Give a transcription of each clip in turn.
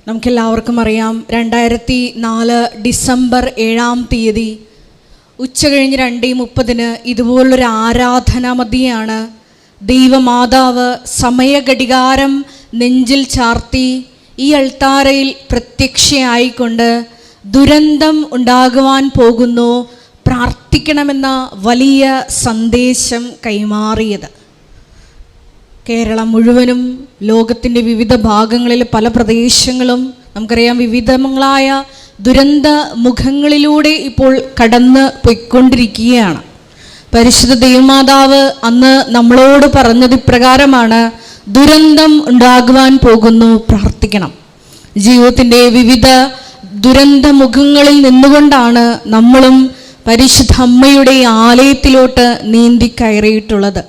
നമുക്കെല്ലാവർക്കും അറിയാം, 2004 ഡിസംബർ 7 ഉച്ചകഴിഞ്ഞ് 2:30 ഇതുപോലൊരു ആരാധനാ മധ്യയാണ് ദൈവമാതാവ് സമയഘടികാരം നെഞ്ചിൽ ചാർത്തി ഈ അൾത്താരയിൽ പ്രത്യക്ഷയായിക്കൊണ്ട് ദുരന്തം ഉണ്ടാകുവാൻ പോകുന്നു, പ്രാർത്ഥിക്കണമെന്ന വലിയ സന്ദേശം കൈമാറിയത്. കേരളം മുഴുവനും ലോകത്തിൻ്റെ വിവിധ ഭാഗങ്ങളിൽ പല പ്രദേശങ്ങളും നമുക്കറിയാം വിവിധങ്ങളായ ദുരന്ത മുഖങ്ങളിലൂടെ ഇപ്പോൾ കടന്ന് പോയിക്കൊണ്ടിരിക്കുകയാണ്. പരിശുദ്ധ ദൈവമാതാവ് അന്ന് നമ്മളോട് പറഞ്ഞത് ഇപ്രകാരമാണ്: ദുരന്തം ഉണ്ടാകുവാൻ പോകുന്നു, പ്രാർത്ഥിക്കണം. ജീവിതത്തിൻ്റെ വിവിധ ദുരന്ത മുഖങ്ങളിൽ നിന്നുകൊണ്ടാണ് നമ്മളും പരിശുദ്ധ അമ്മയുടെ ആലയത്തിലോട്ട് നീന്തി കയറിയിട്ടുള്ളത്.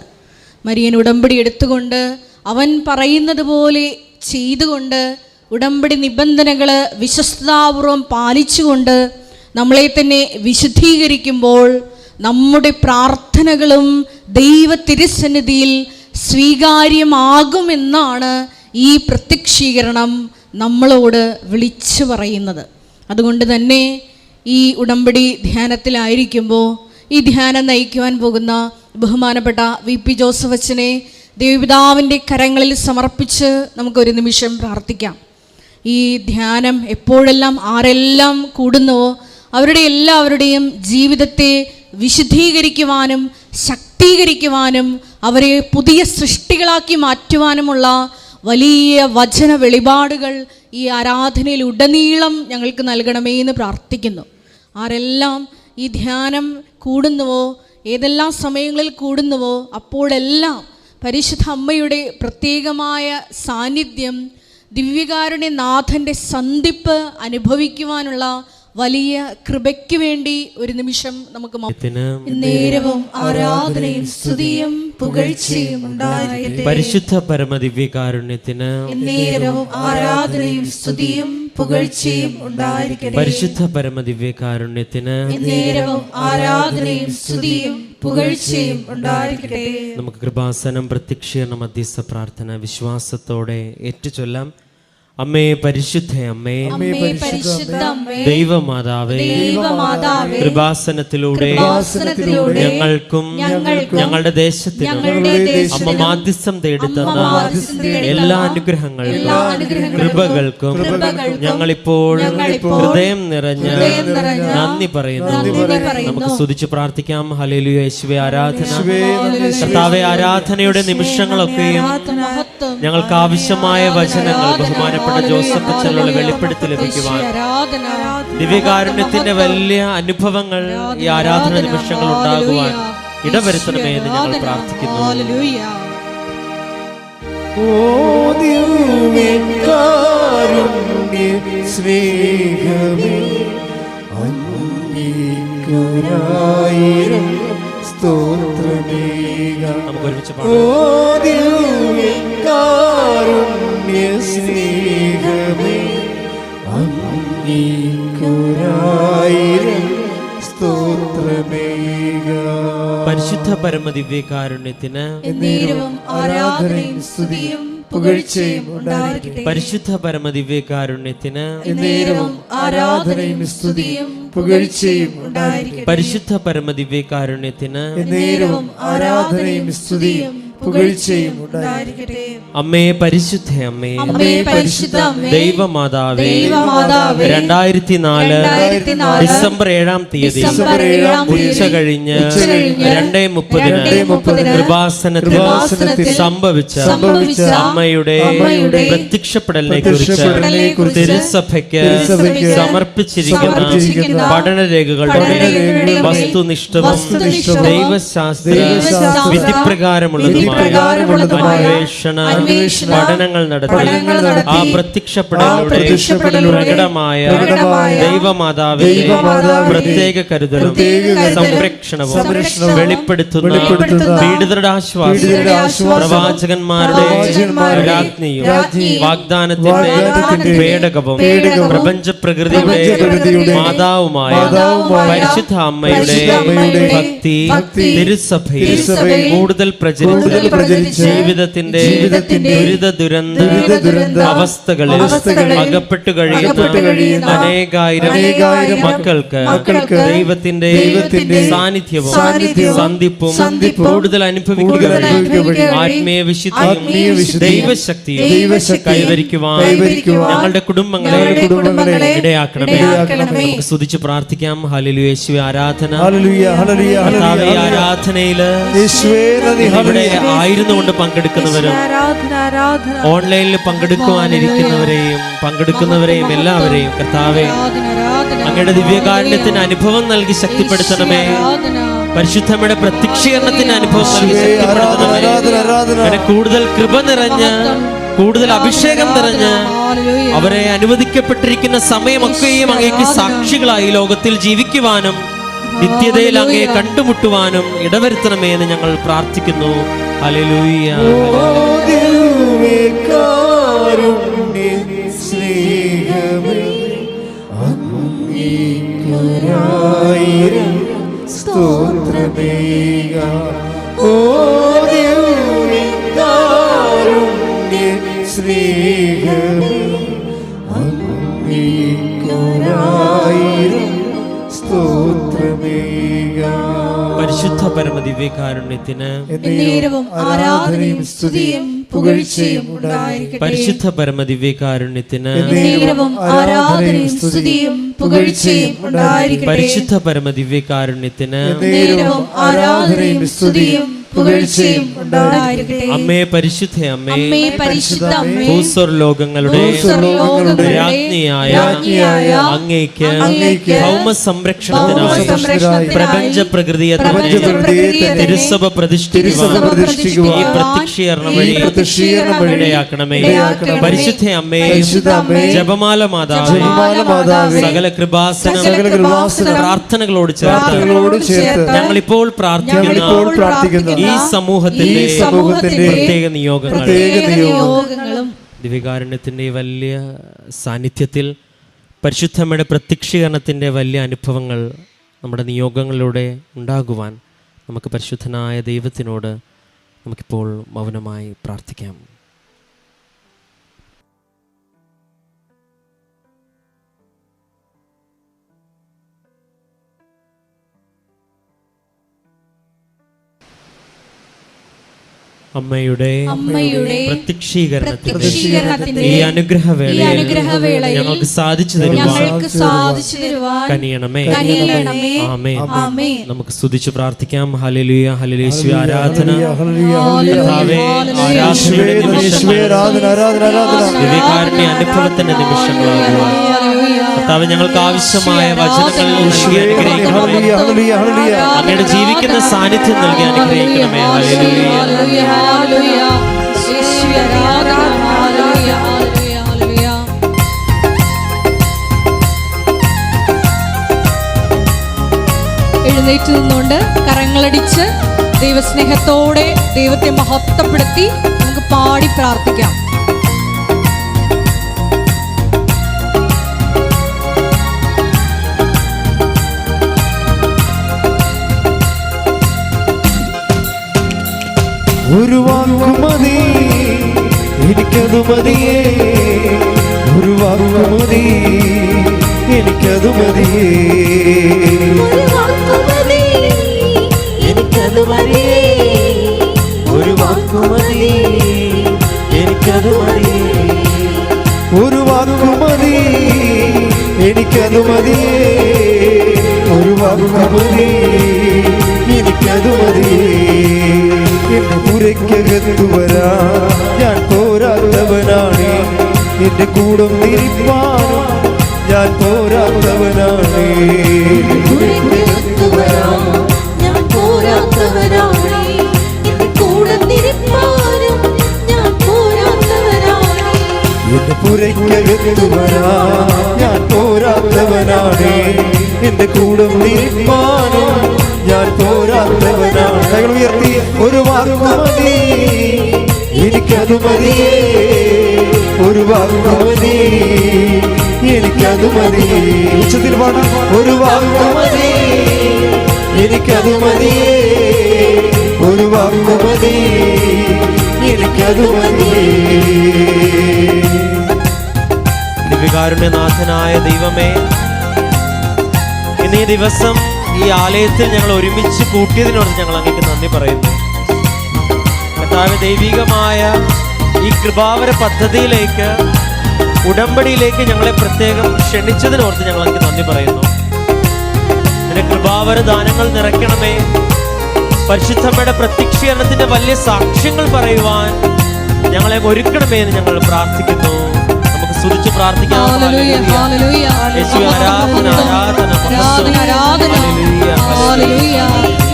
മരിയൻ ഉടമ്പടി എടുത്തുകൊണ്ട് അവൻ പറയുന്നത് പോലെ ചെയ്തുകൊണ്ട് ഉടമ്പടി നിബന്ധനകൾ വിശ്വസ്തതാപൂർവം പാലിച്ചുകൊണ്ട് നമ്മളെ തന്നെ വിശുദ്ധീകരിക്കുമ്പോൾ നമ്മുടെ പ്രാർത്ഥനകളും ദൈവ തിരുസന്നിധിയിൽ സ്വീകാര്യമാകുമെന്നാണ് ഈ പ്രത്യക്ഷീകരണം നമ്മളോട് വിളിച്ചു പറയുന്നത്. അതുകൊണ്ട് തന്നെ ഈ ഉടമ്പടി ധ്യാനത്തിലായിരിക്കുമ്പോൾ ഈ ധ്യാനം നയിക്കുവാൻ പോകുന്ന ബഹുമാനപ്പെട്ട VP ജോസഫ് അച്ഛനെ ദൈവപിതാവിൻ്റെ കരങ്ങളിൽ സമർപ്പിച്ച് നമുക്കൊരു നിമിഷം പ്രാർത്ഥിക്കാം. ഈ ധ്യാനം എപ്പോഴെല്ലാം ആരെല്ലാം കൂടുന്നുവോ അവരുടെ എല്ലാവരുടെയും ജീവിതത്തെ വിശുദ്ധീകരിക്കുവാനും ശക്തീകരിക്കുവാനും അവരെ പുതിയ സൃഷ്ടികളാക്കി മാറ്റുവാനുമുള്ള വലിയ വചന വെളിപാടുകൾ ഈ ആരാധനയിൽ ഉടനീളം ഞങ്ങൾക്ക് നൽകണമേ എന്ന് പ്രാർത്ഥിക്കുന്നു. ആരെല്ലാം ഈ ധ്യാനം കൂടുന്നുവോ, ഏതെല്ലാം സമയങ്ങളിൽ കൂടുന്നുവോ അപ്പോഴെല്ലാം പരിശുദ്ധ അമ്മയുടെ പ്രത്യേകമായ സാന്നിധ്യം, ദിവ്യകാരുണ്യ നാഥൻ്റെ സന്ധിപ്പ് അനുഭവിക്കുവാനുള്ള വലിയ കൃപയ്ക്ക് വേണ്ടി ഒരു നിമിഷം നമുക്ക് നേരവും ആരാധനയും സ്തുതിയും പുകഴ്ചയും ഉണ്ടായിരിക്കട്ടെ. പരിശുദ്ധ പരമദിവ്യകാരുണ്യത്തിന് നേരവും ആരാധനയും സ്തുതിയും പുകഴ്ചയും ഉണ്ടായിരിക്കട്ടെ. പരിശുദ്ധ പരമദിവ്യകാരുണ്യത്തിന് നേരവും ആരാധനയും സ്തുതിയും പുകഴ്ചയും ഉണ്ടായിരിക്കട്ടെ. നമുക്ക് കൃപാസനം പ്രത്യക്ഷീകരണ മധ്യസ്ഥ പ്രാർത്ഥന വിശ്വാസത്തോടെ ഏറ്റുചൊല്ലാം. അമ്മേ പരിശുദ്ധ അമ്മേ, ദൈവമാതാവേ, കൃപാസനത്തിലൂടെ ഞങ്ങൾക്കും ഞങ്ങളുടെ ദേശത്തിനും അമ്മ മാധ്യസ്ഥം തേടിത്തന്ന എല്ലാ അനുഗ്രഹങ്ങൾക്കും കൃപകൾക്കും ഞങ്ങളിപ്പോൾ ഹൃദയം നിറഞ്ഞ് നന്ദി പറയുന്നു. നമുക്ക് സ്തുതിച്ച് പ്രാർത്ഥിക്കാം. ഹല്ലേലൂയ. യേശുവേ ആരാധന. കർത്താവേ, ആരാധനയുടെ നിമിഷങ്ങളൊക്കെയും ഞങ്ങൾക്ക് ആവശ്യമായ വചനങ്ങൾ ബഹുമാനപ്പെട്ട ജോസഫ് അച്ഛനുള്ള വെളിപ്പെടുത്തി ലഭിക്കുവാൻ, ദിവ്യകാരുണ്യത്തിന്റെ വലിയ അനുഭവങ്ങൾ ഈ ആരാധന നിമിഷങ്ങൾ ഉണ്ടാകുവാൻ ഇടവരുത്തണമേ എന്ന് ഞങ്ങൾ പ്രാർത്ഥിക്കുന്നു. നമുക്ക് ഒരുമിച്ച് പരിശുദ്ധ പരമദിവ്യകാരുണ്യത്തിന് ആരാധനയും സ്തുതിയും പുകഴ്ചയും ഉണ്ടായിരിക്കട്ടെ. പരിശുദ്ധ പരമദിവ്യകാരുണ്യത്തിന് ആരാധനയും സ്തുതിയും പുകഴ്ചയും ഉണ്ടായിരിക്കട്ടെ. പരിശുദ്ധ പരമദിവ്യകാരുണ്യത്തിന് ആരാധനയും സ്തുതിയും പുകഴ്ചയും ഉണ്ടായിരിക്കട്ടെ. അമ്മേ പരിശുദ്ധ അമ്മേ, ദൈവമാതാവേ, 2004 ഡിസംബർ 7 ഉച്ച കഴിഞ്ഞ് 2:30 കൃപാസനത്തിൽ സംഭവിച്ച അമ്മയുടെ പ്രത്യക്ഷപ്പെടലിനെ കുറിച്ച് തിരുസഭയ്ക്ക് സമർപ്പിച്ചിരിക്കുന്ന പഠനരേഖകളുടെ വസ്തുനിഷ്ഠവും ദൈവശാസ്ത്ര വിധിപ്രകാരമുള്ളതുമായ അന്വേഷണ പഠനങ്ങൾ നടത്തി ആ പ്രത്യക്ഷപ്പെടലിലൂടെ പ്രകടമായ ദൈവമാതാവിന്റെ പ്രത്യേക കരുതലും സംരക്ഷണവും വെളിപ്പെടുത്തുന്ന പീഡിതരുടെ ആശ്വാസം, പ്രവാചകന്മാരുടെ രാജ്ഞിയും വാഗ്ദാനത്തിന്റെ പേടകവും പ്രപഞ്ച പ്രകൃതിയുടെ മാതാവുമായ പരിശുദ്ധ അമ്മയുടെ ഭക്തി തിരുസഭയിൽ കൂടുതൽ പ്രചരിച്ച് ജീവിതത്തിന്റെ ദുരിത ദുരന്ത അവസ്ഥകളിൽ അകപ്പെട്ടു കഴിയുന്ന അനേകായിരം മക്കൾക്ക് ദൈവത്തിന്റെ സാന്നിധ്യവും സന്ധിപ്പും കൂടുതൽ അനുഭവിക്കുക ആത്മീയ വിശുദ്ധിയും ദൈവശക്തിയും കൈവരിക്കുവാൻ ഞങ്ങളുടെ കുടുംബങ്ങളെ ഇടയാക്കണമേ. നമുക്ക് സ്തുതിച്ച് പ്രാർത്ഥിക്കാം. ഹല്ലേലൂയ. യേശുവേ ആരാധന. കർത്താവേ ആരാധനയില് ഇവിടെ ആയിരുന്നുകൊണ്ട് പങ്കെടുക്കുന്നവരും ഓൺലൈനിൽ പങ്കെടുക്കുന്നവരെയും എല്ലാവരെയും കർത്താവേ അങ്ങയുടെ ദിവ്യകാരുണ്യത്തിന് അനുഭവം നൽകി ശക്തിപ്പെടുത്തണമേ. പരിശുദ്ധമ്മയുടെ പ്രത്യക്ഷീകരണത്തിന് അനുഭവം നൽകി ശക്തിപ്പെടുത്തണമേ. കൂടുതൽ കൃപ നിറഞ്ഞ് കൂടുതൽ അഭിഷേകം നിറഞ്ഞ് അവരെ അനുവദിക്കപ്പെട്ടിരിക്കുന്ന സമയമൊക്കെയും അങ്ങേക്ക് സാക്ഷികളായി ലോകത്തിൽ ജീവിക്കുവാനും നിത്യതയിൽ അങ്ങയെ കണ്ടുമുട്ടുവാനും ഇടവരുത്തണമേ എന്ന് ഞങ്ങൾ പ്രാർത്ഥിക്കുന്നു. ഹല്ലേലൂയ. പരിശുദ്ധ പരമദിവ്യകാരുണ്യത്തിന് ആരാധനയും സ്തുതിയും പുകഴ്ചയും ഉണ്ടായിരിക്കട്ടെ. പരിശുദ്ധ പരമദിവ്യകാരുണ്യത്തിന് ആരാധനയും സ്തുതിയും പുകഴ്ചയും ഉണ്ടായിരിക്കട്ടെ. പരിശുദ്ധ പരമദിവ്യകാരുണ്യത്തിന് ആരാധനയും സ്തുതിയും പുകഴ്ചയും ഉണ്ടായിരിക്കട്ടെ. അമ്മേ പരിശുദ്ധ അമ്മേ, പരിശുദ്ധ ഭൂസ്വർലോകങ്ങളുടെ രാജ്ഞിയായ അങ്ങേക്ക് ഭൗമ സംരക്ഷണത്തിനായി പ്രപഞ്ച പ്രകൃതിയെ തിരുസഭ പ്രതിഷ്ഠിക്കുക ഈ പ്രത്യക്ഷീകരണം വഴി ഇടയാക്കണമേ. പരിശുദ്ധ അമ്മേ, ജപമാല മാതാവേ, സകല കൃപാസന പ്രാർത്ഥനകളോട് ചേർത്ത് ഞങ്ങളിപ്പോൾ പ്രാർത്ഥിക്കുന്ന ഈ സമൂഹത്തിന്റെ പ്രത്യേക നിയോഗങ്ങളും ദിവ്യകാരുണ്യത്തിന്റെ വലിയ സാന്നിധ്യത്തിൽ പരിശുദ്ധമ്മയുടെ പ്രത്യക്ഷീകരണത്തിന്റെ വലിയ അനുഭവങ്ങൾ നമ്മുടെ നിയോഗങ്ങളിലൂടെ ഉണ്ടാകുവാൻ നമുക്ക് പരിശുദ്ധനായ ദൈവത്തിനോട് നമുക്കിപ്പോൾ മൗനമായി പ്രാർത്ഥിക്കാം. അമ്മയുടെ പ്രത്യക്ഷീകരണത്തിന്റെ ഈ അനുഗ്രഹവേള ഞങ്ങൾക്ക് സാധിച്ചു തരുവാൻ കനിയണമേ. ആമേൻ. നമുക്ക് സ്തുതിച്ച് പ്രാർത്ഥിക്കാം. ഹല്ലേലൂയ. ഹല്ലേലൂയ. യേശുവേ ആരാധന. കർത്താവേ ആരാധനയുടെ ദിവ്യകാരുണ്യ അനുഭവത്തിന്റെ നിമിഷങ്ങളാകുവാൻ കർത്താവേ ഞങ്ങൾക്ക് ആവശ്യമായ വചനങ്ങൾ നൽകി അനുഗ്രഹിക്കണമേ. അങ്ങയുടെ ജീവിക്കുന്ന സാന്നിധ്യം നൽകി അനുഗ്രഹിക്കണമേ. ഹല്ലേലൂയ. എഴുന്നേറ്റ് നിന്നുകൊണ്ട് കരങ്ങളടിച്ച് ദൈവസ്നേഹത്തോടെ ദൈവത്തെ മഹത്വപ്പെടുത്തി നമുക്ക് പാടി പ്രാർത്ഥിക്കാം. ഒരു വാക്കുമതി എനിക്കതു മതിയേ, ഒരു വാക്കുമതി എനിക്കതു മതിയേ, ഒരു വാക്കുമതി എനിക്കതു മതിയേ, ഒരു വാക്കുമതി എനിക്കതു മതിയേ, ഒരു വാക്കുമതി എനിക്കതു മതിയേ, ഒരു വാക്കുമതി എനിക്കതു മതിയേ. എന്റെ പുരയ്ക്കകത്തു വരാ ഞാൻ പോരാത്തവനാണ്, എന്റെ കൂടം തിരിപ്പാനും ഞാൻ പോരാത്തവനാണ്, പുരയ്ക്കകത്തു വരാ ഞാൻ പോരാത്തവനാണ്, എന്റെ കൂടം തിരിപ്പാനും ഞാൻ പോരാത്തവനാണ്, എന്റെ പുരയ്ക്കകത്തു വരാ ഞാൻ പോരാത്തവനാണ്, എന്റെ കൂടം തിരിപ്പാനും ഞാൻ പോരാത്തവനാണ്. കൈകൾ ഉയർത്തി ഒരു വാക്കുമതി എനിക്കതു മതിയേ, ഒരു വാക്കുമതി എനിക്കതു മതിയേ, ഉച്ചത്തിൽ പാടാം. ഒരു വാക്കുമതി എനിക്കതു മതിയേ, ഒരു വാക്കു മതി, എനിക്കതു മതി. ദിവ്യകാരുണ്യനാഥനായ ദൈവമേ, ഇന്നീ ദിവസം ഈ ആലയത്തിൽ ഞങ്ങൾ ഒരുമിച്ച് കൂട്ടിയതിനോട് ഞങ്ങൾ അങ്ങേക്ക് നന്ദി പറയുന്നു. കർത്താവേ, ദൈവികമായ ഈ കൃപാവര പദ്ധതിയിലേക്ക്, ഉടമ്പടിയിലേക്ക് ഞങ്ങളെ പ്രത്യേകം ക്ഷണിച്ചതിനോർത്ത് ഞങ്ങൾ അങ്ങേക്ക് നന്ദി പറയുന്നു. നിന്റെ കൃപാവര ദാനങ്ങൾ നിറയ്ക്കണമേ. പരിശുദ്ധമ്മയുടെ പ്രത്യക്ഷീകരണത്തിന്റെ വലിയ സാക്ഷ്യങ്ങൾ പറയുവാൻ ഞങ്ങളെ ഒരുക്കണമേ എന്ന് ഞങ്ങൾ പ്രാർത്ഥിക്കുന്നു. നമുക്ക് സ്തുതിച്ച് പ്രാർത്ഥിക്കാം. ഹല്ലേലൂയ, ഹല്ലേലൂയ, യേശുവേ, ആരാധന, ആരാധന, ആരാധന, ആരാധന. ഹല്ലേലൂയ,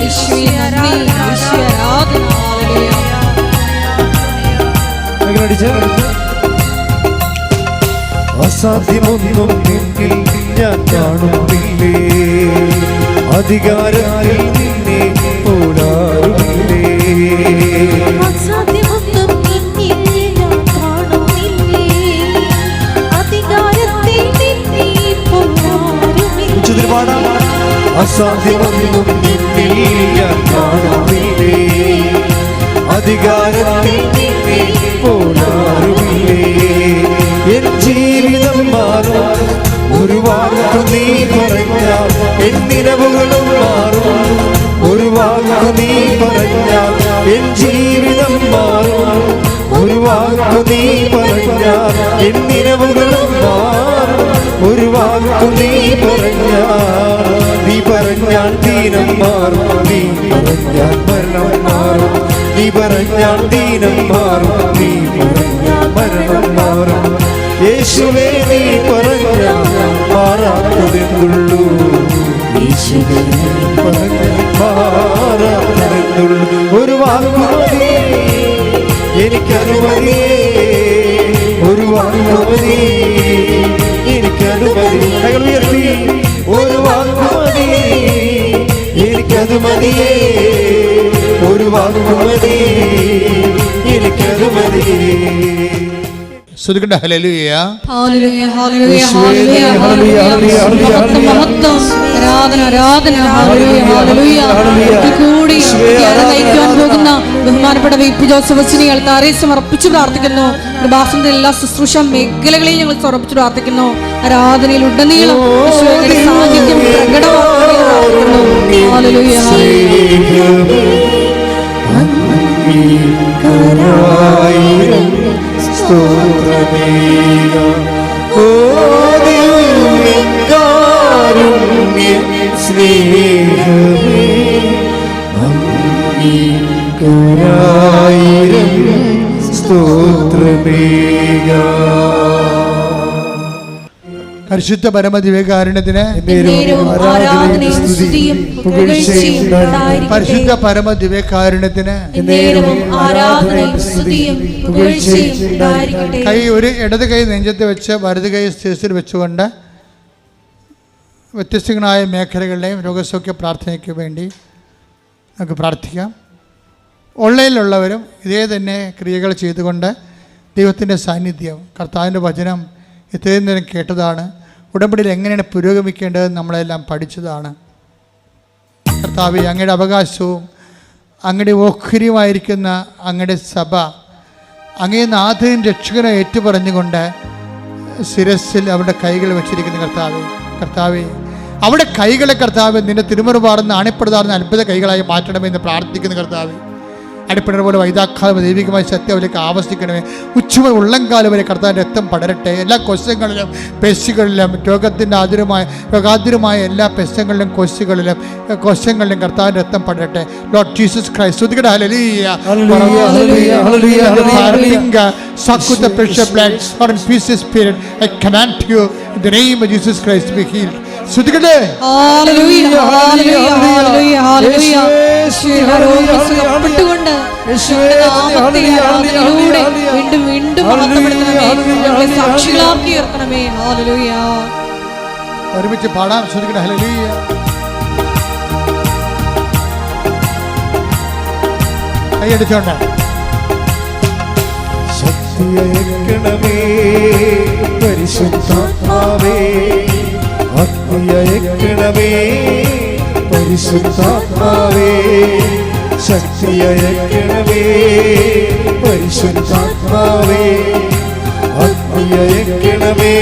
യേശുവേ നന്ദി, യേശുവേ ആരാധന. ഹല്ലേലൂയ. അസാധ്യമൊന്നും നിന്നിൽ ഞാൻ കാണുന്നില്ലേ, അധികാരത്തിൽ നിന്നെ പോരാറുമില്ലേ. അസാധ്യമൊന്നും നിന്നിൽ ഞാൻ കാണുന്നില്ലേ, അധികാരത്തിൽ നിന്നെ പോരാറുമില്ലേ. അസാധ്യമൊന്നും നിന്നിൽ ഞാൻ കാണുന്നില്ലേ, അധികാരത്തിൽ നിന്നെ പോരാറുമില്ലേ. എൻ ജീവിതം മാറും ഒരു വാക്കു നീ പറഞ്ഞാൽ, എൻ നിലവുകളും മാറും ഒരു വാക്കു നീ പറഞ്ഞാൽ. എൻ ജീവിതം മാറും ഒരു വാക്കു നീ പറഞ്ഞാൽ, എൻ നിലവുകളും മാറും ഒരു വാക്കു നീ പറഞ്ഞാൽ. നീ പറഞ്ഞാൽ ദീനം മാറും, നീ പറഞ്ഞാൽ മരണം മാറും. നീ പറഞ്ഞാൽ ദീനം മാറും, നീ പറഞ്ഞാൽ മരണം മാറും. യേശുവേ, നീ പറഞ്ഞാൽ മാറാത്തതെന്നുള്ളൂ. യേശുവേ, നീ പറഞ്ഞാൽ മാറാത്തതെന്നുള്ളൂ. ഒരു വാക്കു മതി, എനിക്കതു മതിയേ. ഒരു വാക്കു മതി, എനിക്കതു മതി. കൈകൾ ഉയർത്തി. ഒരു വാക്കു മതി, എനിക്കതു മതിയേ. ഒരു വാക്കു മതി, എനിക്കതു മതിയേ. ശ്രുതികണ്ട hallelujah, hallelujah, hallelujah, hallelujah, hallelujah, മഹത്വം, മഹത്വം, ആരാധന, ആരാധന. Hallelujah, hallelujah. കൂടി നയിക്കുവാൻ പോകുന്ന ബഹുമാനപ്പെട്ട വി.പി. ജോസഫ് അച്ഛനെ അൾത്താരെ സമർപ്പിച്ചു പ്രാർത്ഥിക്കുന്നു. കൃപാസനത്തിന്റെ എല്ലാ ശുശ്രൂഷ മേഖലകളെയും ഞങ്ങൾ സമർപ്പിച്ചു പ്രാർത്ഥിക്കുന്നു. ആരാധനയിൽ ഉടനീളം ഈശോയുടെ സാന്നിധ്യം പ്രകടമാക്കുകയും പ്രാർത്ഥിക്കുന്നു. ഹല്ലേലൂയ. അംഗീകാരായിരം സ്തോത്രമേക. ഓ ദിവ്യകാരുണ്യ സ്നേഹമേ, അംഗീകാരായിരം സ്തോത്രമേക. പരിശുദ്ധ പരമദിവ്യകാരുണ്യത്തിന് പരിശുദ്ധ പരമദിവ്യകാരുണ്യത്തിന് കൈ ഒരു ഇടത് കൈ നെഞ്ചത്ത് വെച്ച് വലത് കൈ ശിരസിൽ വെച്ചുകൊണ്ട് വ്യത്യസ്തങ്ങളായ മേഖലകളിലെയും രോഗസൗഖ്യ പ്രാർത്ഥനയ്ക്ക് വേണ്ടി നമുക്ക് പ്രാർത്ഥിക്കാം. ഓൺലൈനിലുള്ളവരും ഇതേ തന്നെ ക്രിയകൾ ചെയ്തുകൊണ്ട് ദൈവത്തിൻ്റെ സാന്നിധ്യം, കർത്താവിൻ്റെ വചനം ഇത്രയും നേരം കേട്ടതാണ്. ഉടമ്പടിയിൽ എങ്ങനെയാണ് പുരോഗമിക്കേണ്ടതെന്ന് നമ്മളെല്ലാം പഠിച്ചതാണ്. കർത്താവേ, അങ്ങയുടെ അവകാശവും അങ്ങയുടെ ഓഹരിയുമായിരിക്കുന്ന അങ്ങയുടെ സഭ അങ്ങേ നാഥനും രക്ഷകനെ ഏറ്റുപറഞ്ഞുകൊണ്ട് ശിരസിൽ അവരുടെ കൈകൾ വെച്ചിരിക്കുന്ന കർത്താവേ അവിടെ കൈകളെ കർത്താവ് നിന്റെ തിരുമുറുപാടുന്ന അണിപ്പെടുതാറുന്ന അത്ഭുത കൈകളായി മാറ്റണമെന്ന് പ്രാർത്ഥിക്കുന്ന കർത്താവേ. അടിപ്പിണർ പോലെ വൈതാക്കാലം ദൈവികമായ സത്യം അവരിലേക്ക് ആവശ്യിക്കണമേ. ഉച്ചമുതൽ ഉള്ളംകാലം വരെ കർത്താവിൻ്റെ രക്തം പടരട്ടെ. എല്ലാ കൊശങ്ങളിലും പെശുകളിലും രോഗാതുരമായ എല്ലാ പെശങ്ങളിലും കൊശങ്ങളിലും കർത്താവിൻ്റെ രക്തം പടരട്ടെ. ലോർഡ് ജീസസ് ക്രൈസ്റ്റ്, സ്തുതിക്കട്ടെ. Hallelujah, suck with the precious blood, Lord, and peace spirit, I command you in the name of Jesus Christ to be healed. സ്തുതിക്കട്ടെ. Hallelujah, hallelujah, hallelujah, hallelujah. കൊണ്ട് വീണ്ടും വീണ്ടും മഹത്വപ്പെടുത്തണമേ, സാക്ഷികളാക്കി ഉയർത്തണമേ. ഹല്ലേലൂയ. ഒരുമിച്ച് പാടാം. സ്തുതിക്കട്ടെ. ഹല്ലേലൂയ. കൈയടിച്ചോണ്ട് ശക്തിയയക്കണമേ പരിശുദ്ധാത്മാവേ, അഗ്നിയയക്കണമേ പരിശുദ്ധാത്മാവേ, ശക്തിയയക്കണമേ പരിശുദ്ധാത്മാവേ അഗ്നിയയക്കണമേ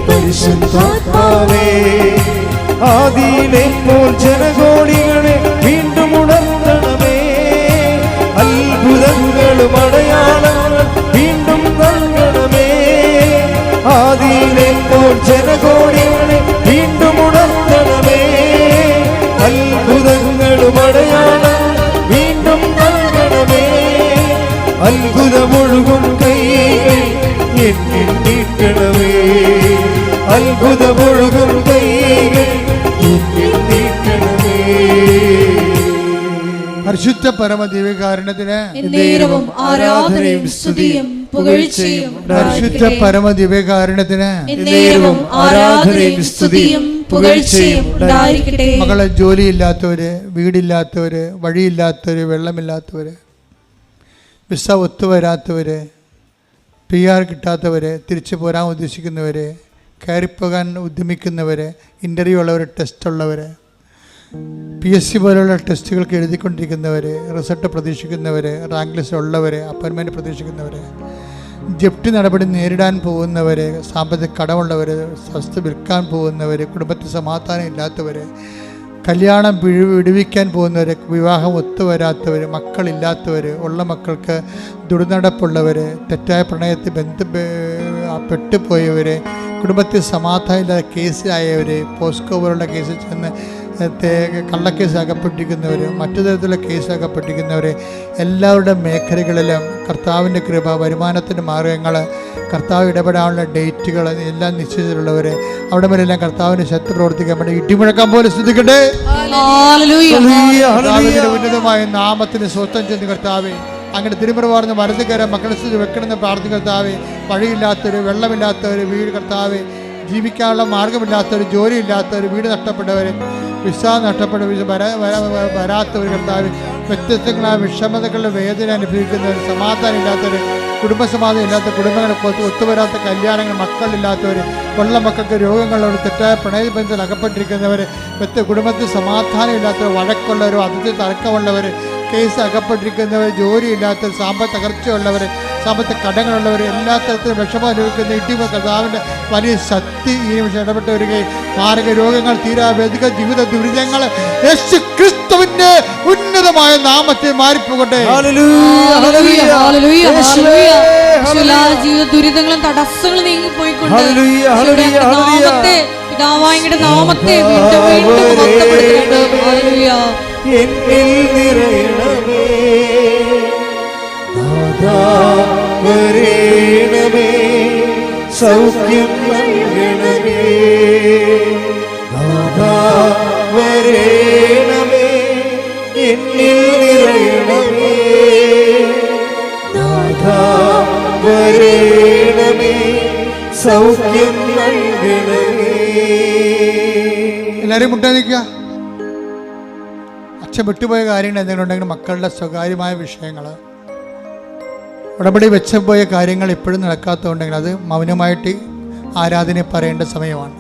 പരിശുദ്ധാത്മാവേ ആദിയിലെ പോൽ ജനകോടികളെ വീണ്ടും ഉണർത്തണമേ അത്ഭുതങ്ങളും അടയാളങ്ങൾ വീണ്ടും നൽകണമേ ആദിയിലെ പോൽ ജനകോടികളെ വീണ്ടും ഉണർത്തണമേ അത്ഭുതങ്ങളും അടയാളങ്ങൾ വീണ്ടും നൽകണമേ അത്ഭുതമൊഴുകും കൈകൾ എന്നിൽ നീട്ടണമേ അത്ഭുതമൊഴുകും കൈകൾ എന്നിൽ നീട്ടണമേ പരിശുദ്ധ പരമ ദിവ്യകാരുണ്യത്തിന് എന്നേരവും ആരാധനയും സ്തുതിയും പുകഴ്ചയും പരിശുദ്ധ പരമ ദിവ്യകാരുണ്യത്തിന് എന്നേരവും ആരാധനയും സ്തുതിയും പുകഴ്ചയും ഉണ്ടായിരിക്കട്ടെ. മകളെ ജോലിയില്ലാത്തവര്, വീടില്ലാത്തവര്, വഴിയില്ലാത്തവര്, വെള്ളമില്ലാത്തവര്, വിസ ഒത്തുവരാത്തവര്, PR കിട്ടാത്തവര്, തിരിച്ചു പോരാൻ ഉദ്ദേശിക്കുന്നവര്, കയറിപ്പോകാൻ ഉദ്യമിക്കുന്നവര്, ഇൻ്റർവ്യൂ ഉള്ളവർ, ടെസ്റ്റ് ഉള്ളവർ, PSC പോലുള്ള ടെസ്റ്റുകൾക്ക് എഴുതിക്കൊണ്ടിരിക്കുന്നവർ, റിസൾട്ട് പ്രതീക്ഷിക്കുന്നവർ, റാങ്ക് ലിസ്റ്റ് ഉള്ളവർ, അപ്പോയിൻമെൻറ്റ് പ്രതീക്ഷിക്കുന്നവർ, ജപ്തി നടപടി നേരിടാൻ പോകുന്നവർ, സാമ്പത്തിക കടമുള്ളവർ, വസ്തു വിൽക്കാൻ പോകുന്നവർ, കുടുംബത്തിൽ സമാധാനം ഇല്ലാത്തവർ, കല്യാണം വിടുവിക്കാൻ പോകുന്നവർ, വിവാഹം ഒത്തുവരാത്തവർ, മക്കളില്ലാത്തവർ, ഉള്ള മക്കൾക്ക് ദുർനടപ്പുള്ളവർ, തെറ്റായ പ്രണയത്തിൽ പെട്ടുപോയവർ, കുടുംബത്തിൽ സമാധാനം ഇല്ലാതെ കേസിലായവർ, പോസ്കോ പോലുള്ള കേസിൽ ചെന്ന് കള്ളക്കേസ് അകപ്പെട്ടിരിക്കുന്നവർ, മറ്റു തരത്തിലുള്ള കേസ് അകപ്പെട്ടിരിക്കുന്നവർ, എല്ലാവരുടെ മേഖലകളിലും കർത്താവിൻ്റെ കൃപ, വരുമാനത്തിൻ്റെ മാർഗങ്ങൾ, കർത്താവ് ഇടപെടാനുള്ള ഡേറ്റുകൾ എല്ലാം നിശ്ചയിച്ചിട്ടുള്ളവർ, അവിടെ മേലെല്ലാം കർത്താവിൻ്റെ ശക്തി പ്രവർത്തിക്കാൻ വേണ്ടി ഇടിമുഴക്കാൻ പോലെ ശ്രദ്ധിക്കട്ടെ. ഉന്നതമായ നാമത്തിന് സ്വസ്ഥം ചെന്ന് കർത്താവേ, അങ്ങനെ തിരുമുറവാർന്ന് വലത് കയറാൻ മക്കളെ സ്ഥിതി വെക്കണമെന്ന് പ്രാർത്ഥിക്കുന്ന കർത്താവേ, വഴിയില്ലാത്തവർ, വെള്ളമില്ലാത്തവർ, വീട് കർത്താവേ, ജീവിക്കാനുള്ള മാർഗമില്ലാത്തവർ, ജോലിയില്ലാത്തവർ, വീട് നഷ്ടപ്പെട്ടവർ, വിസ നഷ്ടപ്പെട്ടവർ, വരാത്തവർ കർത്താവ്, വ്യത്യസ്തങ്ങളായ വിഷമതകളുടെ വേദന അനുഭവിക്കുന്നവർ, സമാധാനം ഇല്ലാത്തവർ, കുടുംബസമാധാനം ഇല്ലാത്ത കുടുംബങ്ങൾ, ഒത്തുവരാത്ത കല്യാണങ്ങൾ, മക്കളില്ലാത്തവർ, ഉള്ള മക്കൾക്ക് രോഗങ്ങളോട്, തെറ്റായ പ്രണയബന്ധത്തിൽ അകപ്പെട്ടിരിക്കുന്നവർ, കുടുംബത്തിൽ സമാധാനം ഇല്ലാത്തവർ, വഴക്കുള്ളവരോ അതിഥി തർക്കമുള്ളവർ, കേസ് അകപ്പെട്ടിരിക്കുന്നവർ, ജോലിയില്ലാത്തവർ, സാമ്പത്തിക തകർച്ചയുള്ളവർ, സാമ്പത്തിക കടങ്ങളുള്ളവർ, എല്ലാ തരത്തിലും വിഷമം അനുഭവിക്കുന്ന ഇടിമ കർത്താവിൻ്റെ വലിയ ശക്തി ഈ നിമിഷം ഇടപെട്ട് വരികയും മാരക രോഗങ്ങൾ, തീരാവേദിക ജീവിത ദുരിതങ്ങൾ യേശു ക്രിസ്തുവിന്റെ ഉന്നതമായ നാമത്തെ മാറിപ്പോകട്ടെ. ജീവിത ദുരിതങ്ങളും തടസ്സങ്ങളും നീങ്ങിപ്പോയിക്കൊണ്ട് പിതാവായുടെ നാമത്തെ വീണ്ടും എന്നിൽ നിറയണമേ നാഥാ വരേണമേ സൗഖ്യം നൽകണമേ നാഥാ വരേണമേ എന്നിൽ നിറയണമേ നാഥാ വരേണമേ സൗഖ്യം നൽകണമേ. എല്ലാവരും മുട്ടാ നിൽക്കുക. അച്ഛൻ വിട്ടുപോയ കാര്യങ്ങൾ എന്തെങ്കിലും ഉണ്ടെങ്കിൽ മക്കളുടെ സ്വകാര്യമായ വിഷയങ്ങൾ, ഉടമ്പടി വെച്ചുപോയ കാര്യങ്ങൾ ഇപ്പോഴും നടക്കാത്തതുണ്ടെങ്കിൽ അത് മൗനമായിട്ട് ആരാധന പറയേണ്ട സമയമാണ്.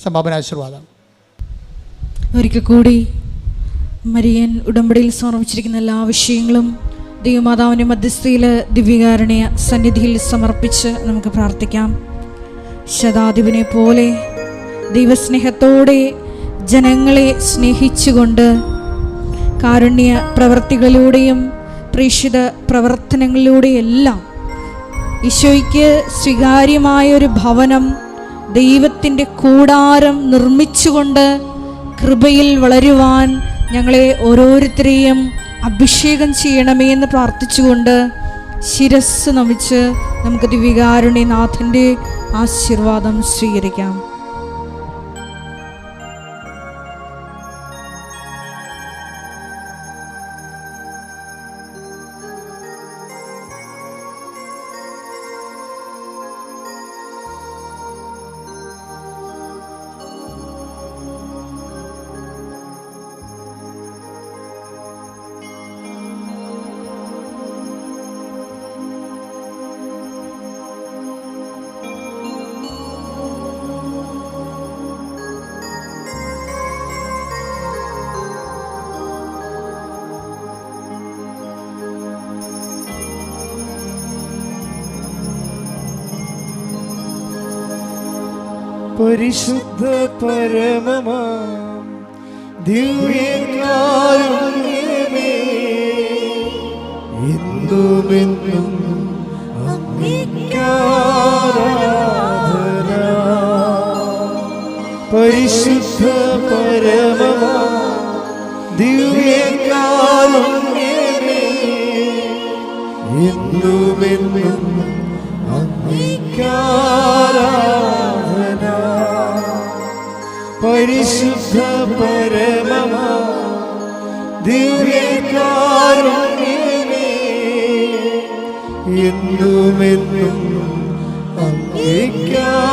സമാപനാശീർവാദം. ഒരിക്കൽ കൂടി മരിയൻ ഉടമ്പടിയിൽ സമർപ്പിച്ചിരിക്കുന്ന എല്ലാ വിഷയങ്ങളും ദൈവമാതാവിൻ്റെ മധ്യസ്ഥയിൽ ദിവ്യകാരുണ്യ സന്നിധിയിൽ സമർപ്പിച്ച് നമുക്ക് പ്രാർത്ഥിക്കാം. ശതാധിപനെ പോലെ ദൈവസ്നേഹത്തോടെ ജനങ്ങളെ സ്നേഹിച്ചുകൊണ്ട് കാരുണ്യ പ്രവർത്തികളിലൂടെയും പ്രേക്ഷിത പ്രവർത്തനങ്ങളിലൂടെയെല്ലാം ഈശോയ്ക്ക് സ്വീകാര്യമായൊരു ഭവനം, ദൈവത്തിൻ്റെ കൂടാരം നിർമ്മിച്ചുകൊണ്ട് കൃപയിൽ വളരുവാൻ ഞങ്ങളെ ഓരോരുത്തരെയും അഭിഷേകം ചെയ്യണമേ എന്ന് പ്രാർത്ഥിച്ചുകൊണ്ട് ശിരസ് നമിച്ച് നമുക്ക് ദിവ്യകാരുണ്യനാഥൻ്റെ ആശീർവാദം സ്വീകരിക്കാം. പരിശുദ്ധ പരമമാം ദിവ്യകാരുണ്യമേ, എന്നുമെന്നും അങ്ങേക്കാരാധന. പരിശുദ്ധ പരമമാം ദിവ്യകാരുണ്യമേ, എന്നുമെന്നും അങ്ങേക്കാരാധന. പരിശുദ്ധ പരമമാ ദിവ്യകാരുണ്യമേ, എന്നുമെന്നും അങ്ങേക്കാരാധന.